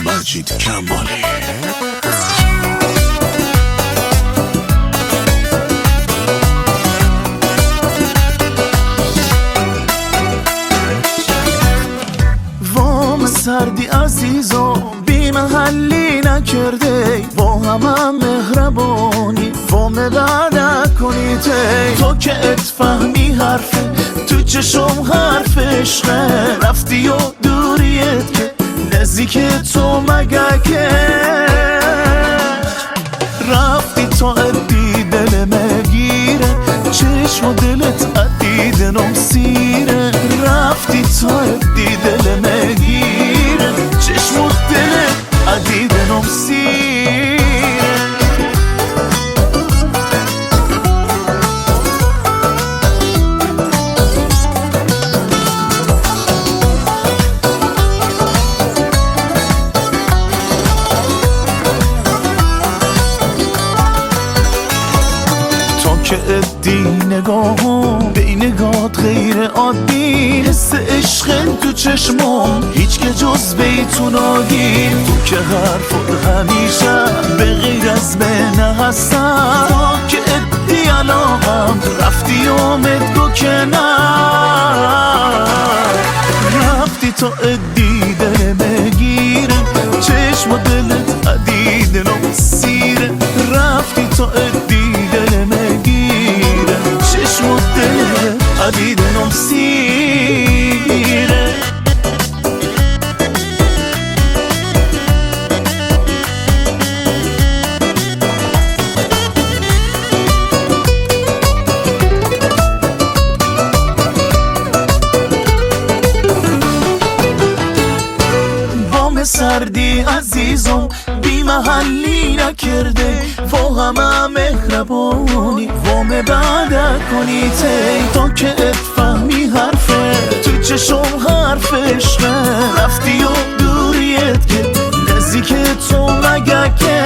مجید کمالی سردی عزیزو بی محلی نکرده با همه مهربانی وامه بعد نکنی تو که اتفهمی حرفه تو چشم حرف عشقه رفتی و دوریت که نزدیک تو مگه که رفتی تا ادی دل مگیره چشم و دلت ادیدنم سیره رفتی تا ادی دل مگیره چشم و دلت ادیدنم سیره که ادی نگاهم به این نگات غیر عادی حس عشق تو چشمام هیچ که جز بیتون آگی تو که حرفت همیشه به غیر از بینه هستم تا که ادی علاقم رفتی آمد گو که نه رفتی تا ادی دل بگیره چشم و دلت ادیدنم سیره رفتی تا ادی دل مگیره چشم و دلت ادیدنم سیره سردی عزیزم بی محلی نکرده و همه مهربانی وامه بعد کنی تا که اتفهمی حرفه تو چشم حرف عشقه رفتی و دوریت که نزدیک تو مگه که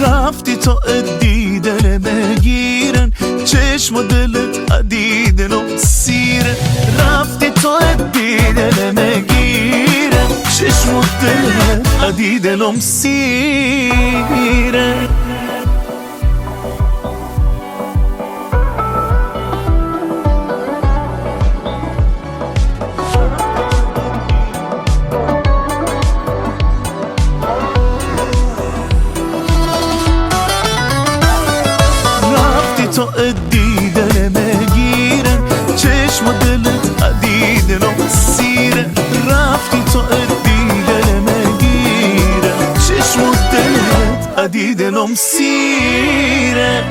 رفتی تا ادی دل بگیرن چشم و دلت ادیدنم سیره رفتی تا ادی دل بگیرن چشم و دلت ادیدنم سیره تا ادی دل مگیرن چشم و دلت ادیدنم سیره رفتی تا ادی دل مگیرن چشم و دلت ادیدنم سیره